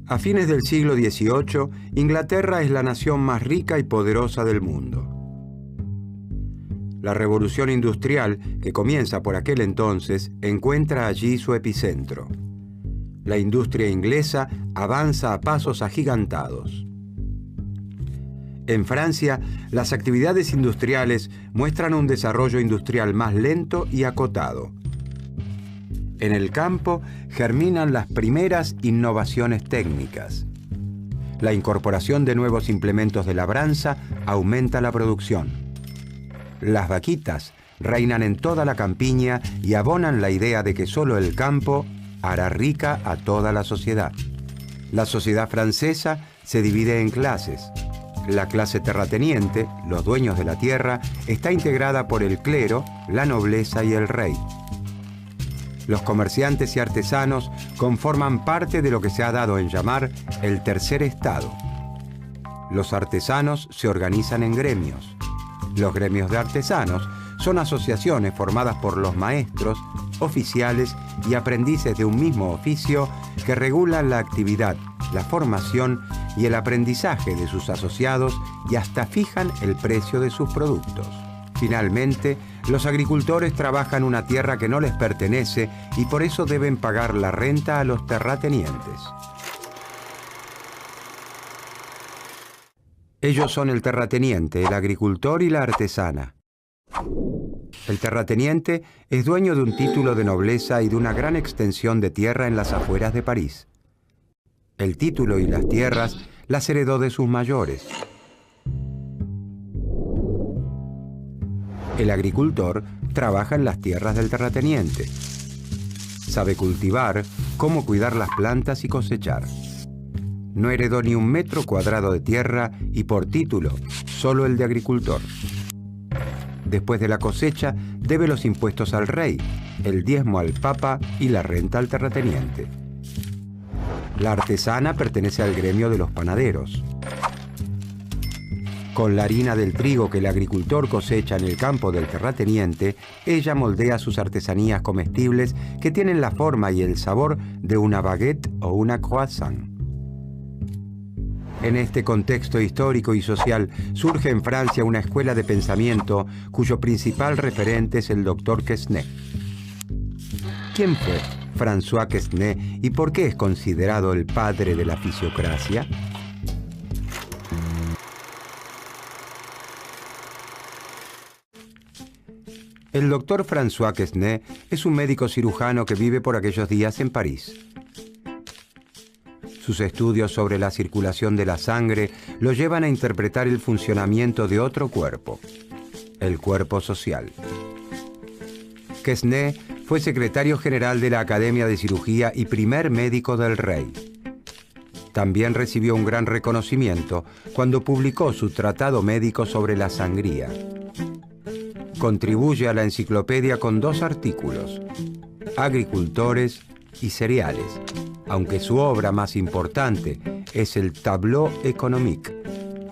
A fines del siglo XVIII, Inglaterra es la nación más rica y poderosa del mundo. La revolución industrial, que comienza por aquel entonces, encuentra allí su epicentro. La industria inglesa avanza a pasos agigantados. En Francia, las actividades industriales muestran un desarrollo industrial más lento y acotado. En el campo germinan las primeras innovaciones técnicas. La incorporación de nuevos implementos de labranza aumenta la producción. Las vaquitas reinan en toda la campiña y abonan la idea de que solo el campo hará rica a toda la sociedad. La sociedad francesa se divide en clases. La clase terrateniente, los dueños de la tierra, está integrada por el clero, la nobleza y el rey. Los comerciantes y artesanos conforman parte de lo que se ha dado en llamar el tercer estado. Los artesanos se organizan en gremios. Los gremios de artesanos son asociaciones formadas por los maestros, oficiales y aprendices de un mismo oficio que regulan la actividad, la formación y el aprendizaje de sus asociados y hasta fijan el precio de sus productos. Finalmente, los agricultores trabajan una tierra que no les pertenece y por eso deben pagar la renta a los terratenientes. Ellos son el terrateniente, el agricultor y la artesana. El terrateniente es dueño de un título de nobleza y de una gran extensión de tierra en las afueras de París. El título y las tierras las heredó de sus mayores. El agricultor trabaja en las tierras del terrateniente. Sabe cultivar, cómo cuidar las plantas y cosechar. No heredó ni un metro cuadrado de tierra y por título, solo el de agricultor. Después de la cosecha, debe los impuestos al rey, el diezmo al papa y la renta al terrateniente. La artesana pertenece al gremio de los panaderos. Con la harina del trigo que el agricultor cosecha en el campo del terrateniente, ella moldea sus artesanías comestibles que tienen la forma y el sabor de una baguette o una croissant. En este contexto histórico y social surge en Francia una escuela de pensamiento cuyo principal referente es el doctor Quesnay. ¿Quién fue François Quesnay y por qué es considerado el padre de la fisiocracia? El doctor François Quesnay es un médico cirujano que vive por aquellos días en París. Sus estudios sobre la circulación de la sangre lo llevan a interpretar el funcionamiento de otro cuerpo, el cuerpo social. Quesnay fue secretario general de la Academia de Cirugía y primer médico del rey. También recibió un gran reconocimiento cuando publicó su tratado médico sobre la sangría. Contribuye a la enciclopedia con 2 artículos, Agricultores y Cereales, aunque su obra más importante es el Tableau économique,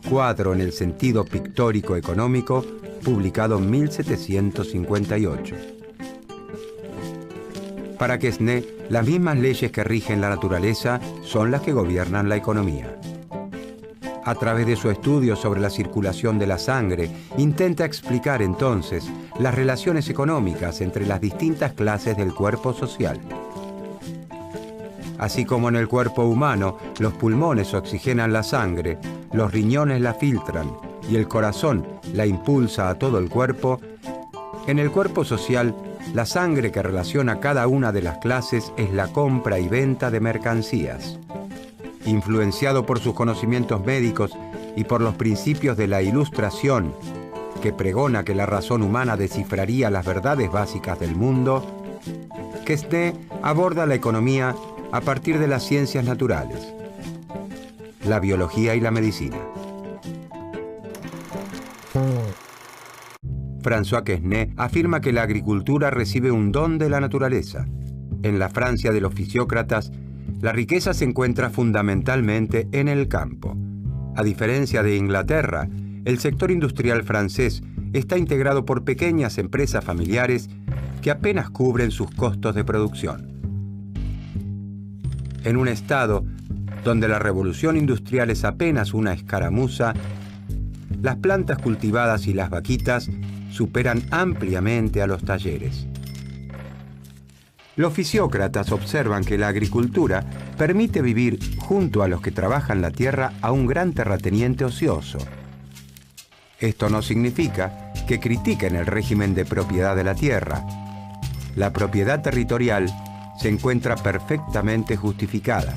cuadro en el sentido pictórico económico, publicado en 1758. Para Quesnay, las mismas leyes que rigen la naturaleza son las que gobiernan la economía. A través de su estudio sobre la circulación de la sangre, intenta explicar entonces las relaciones económicas entre las distintas clases del cuerpo social. Así como en el cuerpo humano, los pulmones oxigenan la sangre, los riñones la filtran y el corazón la impulsa a todo el cuerpo, en el cuerpo social, la sangre que relaciona cada una de las clases es la compra y venta de mercancías. Influenciado por sus conocimientos médicos y por los principios de la Ilustración, que pregona que la razón humana descifraría las verdades básicas del mundo, Quesnay aborda la economía a partir de las ciencias naturales, la biología y la medicina. François Quesnay afirma que la agricultura recibe un don de la naturaleza. En la Francia de los fisiócratas, la riqueza se encuentra fundamentalmente en el campo. A diferencia de Inglaterra, el sector industrial francés está integrado por pequeñas empresas familiares que apenas cubren sus costos de producción. En un estado donde la revolución industrial es apenas una escaramuza, las plantas cultivadas y las vaquitas superan ampliamente a los talleres. Los fisiócratas observan que la agricultura permite vivir junto a los que trabajan la tierra a un gran terrateniente ocioso. Esto no significa que critiquen el régimen de propiedad de la tierra. La propiedad territorial se encuentra perfectamente justificada.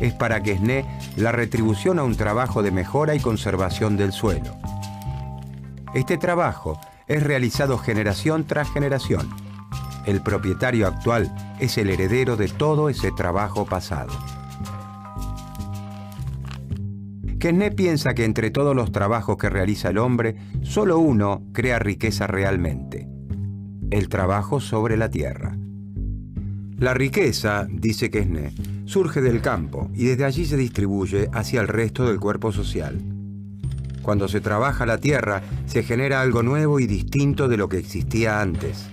Es para Quesnay la retribución a un trabajo de mejora y conservación del suelo. Este trabajo es realizado generación tras generación. El propietario actual es el heredero de todo ese trabajo pasado. Quesnay piensa que entre todos los trabajos que realiza el hombre, solo uno crea riqueza realmente: el trabajo sobre la tierra. La riqueza, dice Quesnay, surge del campo y desde allí se distribuye hacia el resto del cuerpo social. Cuando se trabaja la tierra, se genera algo nuevo y distinto de lo que existía antes.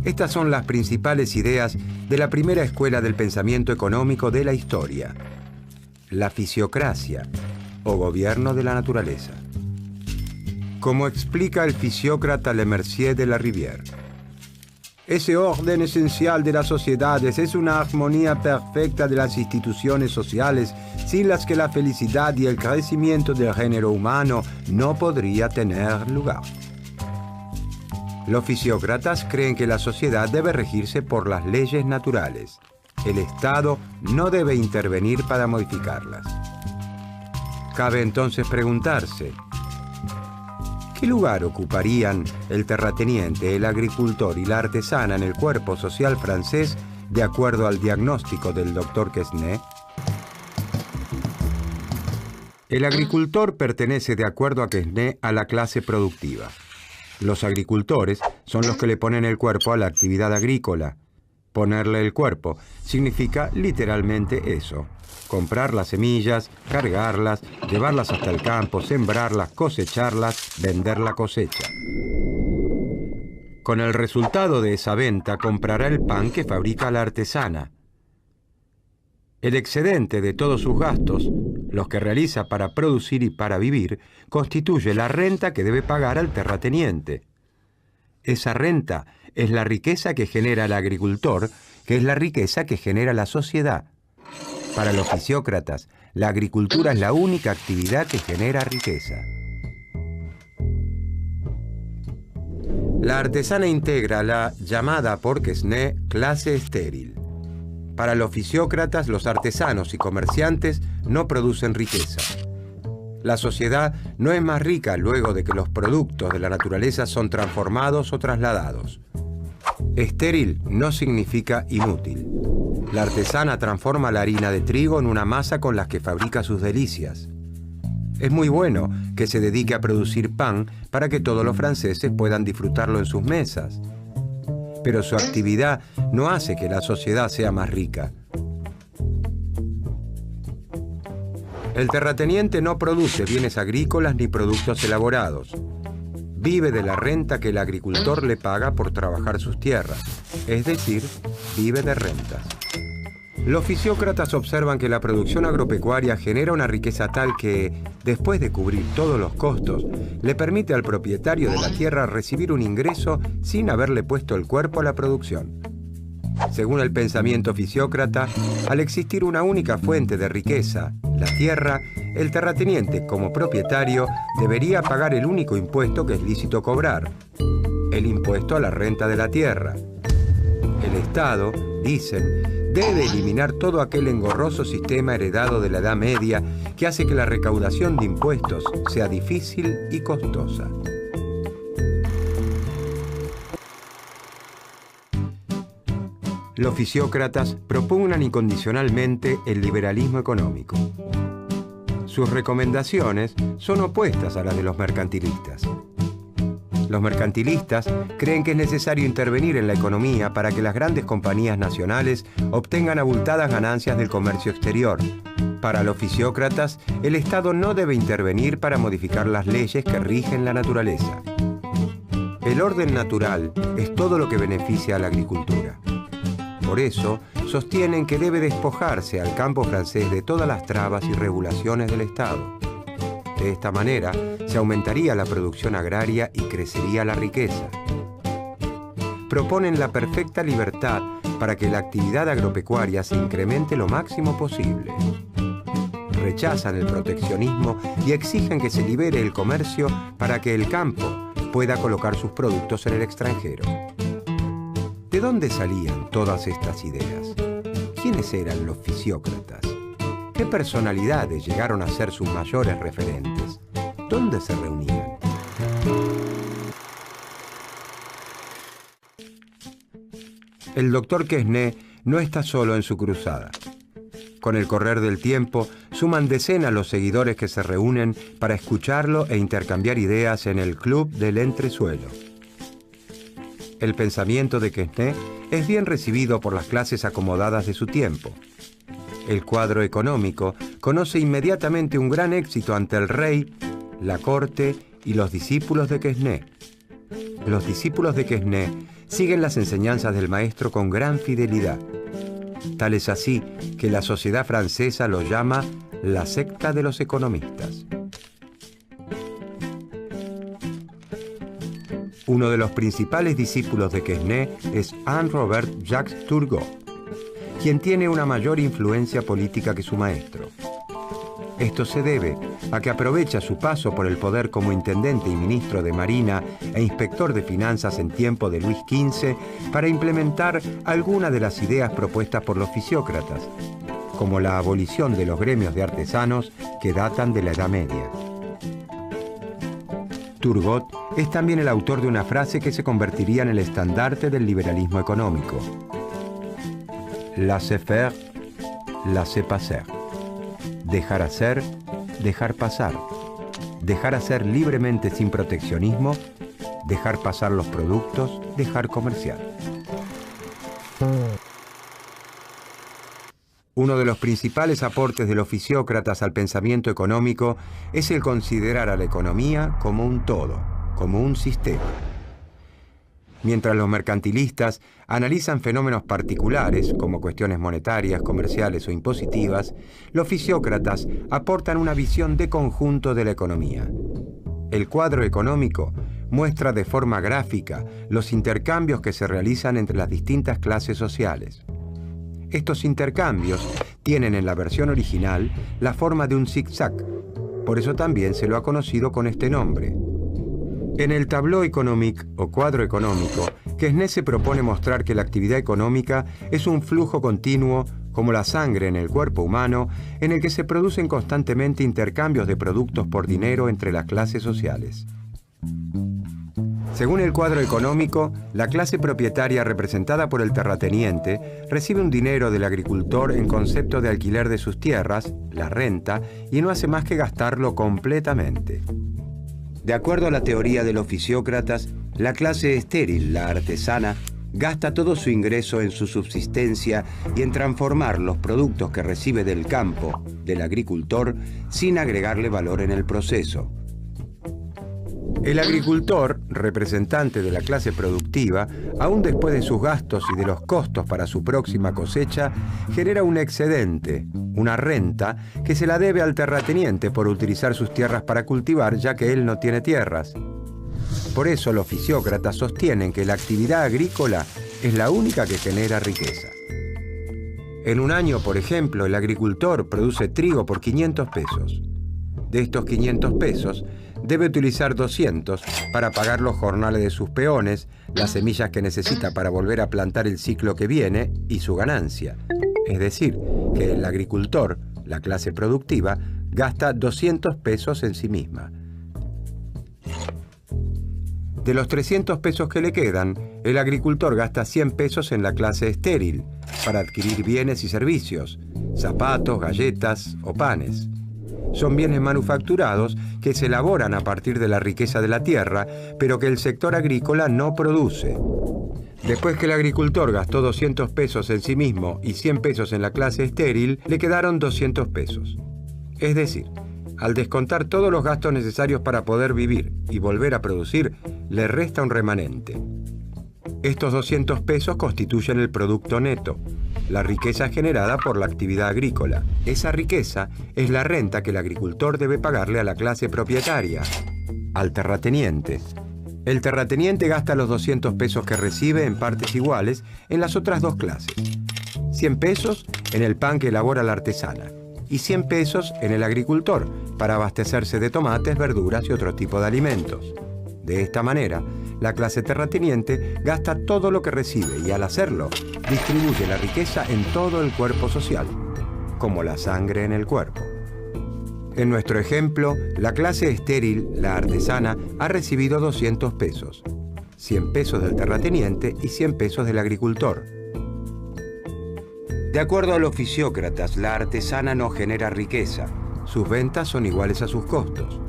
Estas son las principales ideas de la primera escuela del pensamiento económico de la historia: la fisiocracia, o gobierno de la naturaleza. Como explica el fisiócrata Lemercier de la Rivière, ese orden esencial de las sociedades es una armonía perfecta de las instituciones sociales sin las que la felicidad y el crecimiento del género humano no podría tener lugar. Los fisiócratas creen que la sociedad debe regirse por las leyes naturales. El Estado no debe intervenir para modificarlas. Cabe entonces preguntarse: ¿qué lugar ocuparían el terrateniente, el agricultor y la artesana en el cuerpo social francés de acuerdo al diagnóstico del doctor Quesnay? El agricultor pertenece, de acuerdo a Quesnay, a la clase productiva. Los agricultores son los que le ponen el cuerpo a la actividad agrícola. Ponerle el cuerpo significa literalmente eso: comprar las semillas, cargarlas, llevarlas hasta el campo, sembrarlas, cosecharlas, vender la cosecha. Con el resultado de esa venta comprará el pan que fabrica la artesana. El excedente de todos sus gastos, los que realiza para producir y para vivir, constituye la renta que debe pagar al terrateniente. Esa renta es la riqueza que genera el agricultor, que es la riqueza que genera la sociedad. Para los fisiócratas, la agricultura es la única actividad que genera riqueza. La artesana integra la llamada por Quesnay clase estéril. Para los fisiócratas, los artesanos y comerciantes no producen riqueza. La sociedad no es más rica luego de que los productos de la naturaleza son transformados o trasladados. Estéril no significa inútil. La artesana transforma la harina de trigo en una masa con la que fabrica sus delicias. Es muy bueno que se dedique a producir pan para que todos los franceses puedan disfrutarlo en sus mesas. Pero su actividad no hace que la sociedad sea más rica. El terrateniente no produce bienes agrícolas ni productos elaborados. Vive de la renta que el agricultor le paga por trabajar sus tierras, es decir, vive de rentas. Los fisiócratas observan que la producción agropecuaria genera una riqueza tal que, después de cubrir todos los costos, le permite al propietario de la tierra recibir un ingreso sin haberle puesto el cuerpo a la producción. Según el pensamiento fisiócrata, al existir una única fuente de riqueza, la tierra, el terrateniente, como propietario, debería pagar el único impuesto que es lícito cobrar: el impuesto a la renta de la tierra. El Estado, dicen, debe eliminar todo aquel engorroso sistema heredado de la Edad Media que hace que la recaudación de impuestos sea difícil y costosa. Los fisiócratas propugnan incondicionalmente el liberalismo económico. Sus recomendaciones son opuestas a las de los mercantilistas. Los mercantilistas creen que es necesario intervenir en la economía para que las grandes compañías nacionales obtengan abultadas ganancias del comercio exterior. Para los fisiócratas, el Estado no debe intervenir para modificar las leyes que rigen la naturaleza. El orden natural es todo lo que beneficia a la agricultura. Por eso, sostienen que debe despojarse al campo francés de todas las trabas y regulaciones del Estado. De esta manera, se aumentaría la producción agraria y crecería la riqueza. Proponen la perfecta libertad para que la actividad agropecuaria se incremente lo máximo posible. Rechazan el proteccionismo y exigen que se libere el comercio para que el campo pueda colocar sus productos en el extranjero. ¿De dónde salían todas estas ideas? ¿Quiénes eran los fisiócratas? ¿Qué personalidades llegaron a ser sus mayores referentes? ¿Dónde se reunían? El doctor Quesnay no está solo en su cruzada. Con el correr del tiempo, suman decenas los seguidores que se reúnen para escucharlo e intercambiar ideas en el Club del Entresuelo. El pensamiento de Quesnay es bien recibido por las clases acomodadas de su tiempo. El cuadro económico conoce inmediatamente un gran éxito ante el rey, la corte y los discípulos de Quesnay. Los discípulos de Quesnay siguen las enseñanzas del maestro con gran fidelidad. Tal es así que la sociedad francesa lo llama la secta de los economistas. Uno de los principales discípulos de Quesnay es Henri-Robert Jacques Turgot, quien tiene una mayor influencia política que su maestro. Esto se debe a que aprovecha su paso por el poder como intendente y ministro de Marina e inspector de finanzas en tiempo de Luis XV para implementar algunas de las ideas propuestas por los fisiócratas, como la abolición de los gremios de artesanos que datan de la Edad Media. Turgot es también el autor de una frase que se convertiría en el estandarte del liberalismo económico: laisser faire, laisser passer. Dejar hacer, dejar pasar. Dejar hacer libremente sin proteccionismo, dejar pasar los productos, dejar comerciar. Uno de los principales aportes de los fisiócratas al pensamiento económico es el considerar a la economía como un todo, como un sistema. Mientras los mercantilistas analizan fenómenos particulares, como cuestiones monetarias, comerciales o impositivas, los fisiócratas aportan una visión de conjunto de la economía. El cuadro económico muestra de forma gráfica los intercambios que se realizan entre las distintas clases sociales. Estos intercambios tienen en la versión original la forma de un zigzag, por eso también se lo ha conocido con este nombre. En el Tableau économique o cuadro económico, Quesnay se propone mostrar que la actividad económica es un flujo continuo, como la sangre en el cuerpo humano, en el que se producen constantemente intercambios de productos por dinero entre las clases sociales. Según el cuadro económico, la clase propietaria representada por el terrateniente recibe un dinero del agricultor en concepto de alquiler de sus tierras, la renta, y no hace más que gastarlo completamente. De acuerdo a la teoría de los fisiócratas, la clase estéril, la artesana, gasta todo su ingreso en su subsistencia y en transformar los productos que recibe del campo, del agricultor, sin agregarle valor en el proceso. El agricultor, representante de la clase productiva, aún después de sus gastos y de los costos para su próxima cosecha, genera un excedente, una renta, que se la debe al terrateniente por utilizar sus tierras para cultivar, ya que él no tiene tierras. Por eso los fisiócratas sostienen que la actividad agrícola es la única que genera riqueza. En un año, por ejemplo, el agricultor produce trigo por 500 pesos. De estos 500 pesos, debe utilizar 200 para pagar los jornales de sus peones, las semillas que necesita para volver a plantar el ciclo que viene y su ganancia. Es decir, que el agricultor, la clase productiva, gasta 200 pesos en sí misma. De los 300 pesos que le quedan, el agricultor gasta 100 pesos en la clase estéril, para adquirir bienes y servicios, zapatos, galletas o panes. Son bienes manufacturados que se elaboran a partir de la riqueza de la tierra, pero que el sector agrícola no produce. Después que el agricultor gastó 200 pesos en sí mismo y 100 pesos en la clase estéril, le quedaron 200 pesos. Es decir, al descontar todos los gastos necesarios para poder vivir y volver a producir, le resta un remanente. Estos 200 pesos constituyen el producto neto, la riqueza generada por la actividad agrícola. Esa riqueza es la renta que el agricultor debe pagarle a la clase propietaria, al terrateniente. El terrateniente gasta los 200 pesos que recibe en partes iguales en las otras dos clases. 100 pesos en el pan que elabora la artesana y 100 pesos en el agricultor para abastecerse de tomates, verduras y otro tipo de alimentos. De esta manera, la clase terrateniente gasta todo lo que recibe y al hacerlo, distribuye la riqueza en todo el cuerpo social, como la sangre en el cuerpo. En nuestro ejemplo, la clase estéril, la artesana, ha recibido 200 pesos, 100 pesos del terrateniente y 100 pesos del agricultor. De acuerdo a los fisiócratas, la artesana no genera riqueza, sus ventas son iguales a sus costos.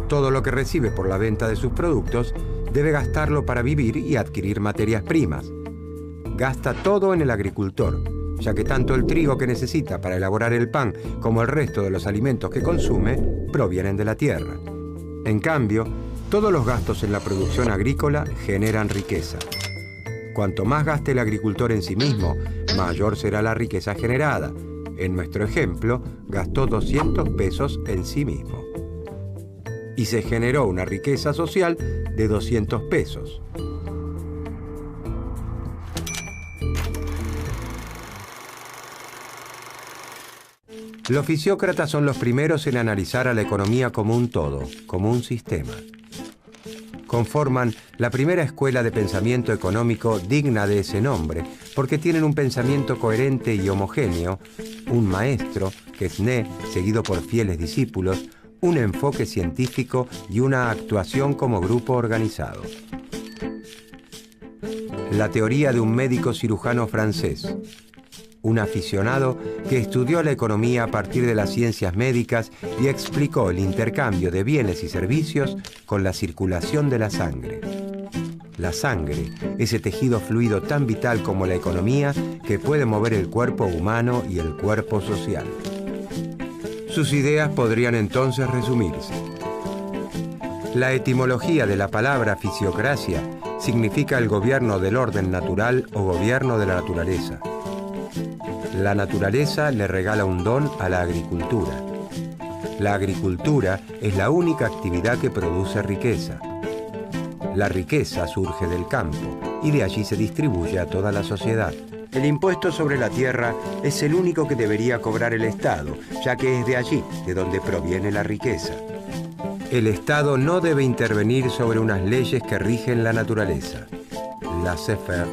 Todo lo que recibe por la venta de sus productos debe gastarlo para vivir y adquirir materias primas. Gasta todo en el agricultor, ya que tanto el trigo que necesita para elaborar el pan como el resto de los alimentos que consume provienen de la tierra. En cambio, todos los gastos en la producción agrícola generan riqueza. Cuanto más gaste el agricultor en sí mismo, mayor será la riqueza generada. En nuestro ejemplo, gastó 200 pesos en sí mismo. Y se generó una riqueza social de 200 pesos. Los fisiócratas son los primeros en analizar a la economía como un todo, como un sistema. Conforman la primera escuela de pensamiento económico digna de ese nombre, porque tienen un pensamiento coherente y homogéneo, un maestro, Quesnay, seguido por fieles discípulos, un enfoque científico y una actuación como grupo organizado. La teoría de un médico cirujano francés, un aficionado que estudió la economía a partir de las ciencias médicas y explicó el intercambio de bienes y servicios con la circulación de la sangre. La sangre, ese tejido fluido tan vital como la economía que puede mover el cuerpo humano y el cuerpo social. Sus ideas podrían entonces resumirse. La etimología de la palabra fisiocracia significa el gobierno del orden natural o gobierno de la naturaleza. La naturaleza le regala un don a la agricultura. La agricultura es la única actividad que produce riqueza. La riqueza surge del campo y de allí se distribuye a toda la sociedad. El impuesto sobre la tierra es el único que debería cobrar el Estado, ya que es de allí de donde proviene la riqueza. El Estado no debe intervenir sobre unas leyes que rigen la naturaleza. Laissez-faire,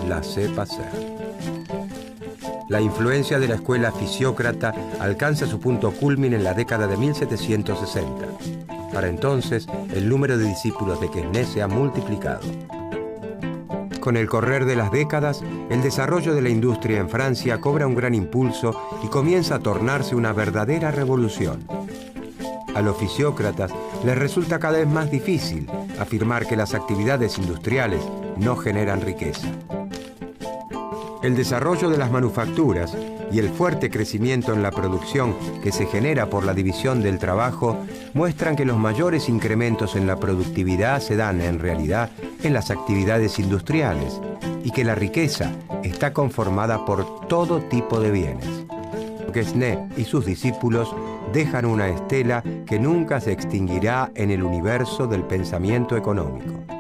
laissez-passer. La influencia de la escuela fisiócrata alcanza su punto culmine en la década de 1760. Para entonces, el número de discípulos de Quesnay se ha multiplicado. Con el correr de las décadas, el desarrollo de la industria en Francia cobra un gran impulso y comienza a tornarse una verdadera revolución. A los fisiócratas les resulta cada vez más difícil afirmar que las actividades industriales no generan riqueza. El desarrollo de las manufacturas y el fuerte crecimiento en la producción que se genera por la división del trabajo muestran que los mayores incrementos en la productividad se dan, en realidad, en las actividades industriales y que la riqueza está conformada por todo tipo de bienes. Quesnay y sus discípulos dejan una estela que nunca se extinguirá en el universo del pensamiento económico.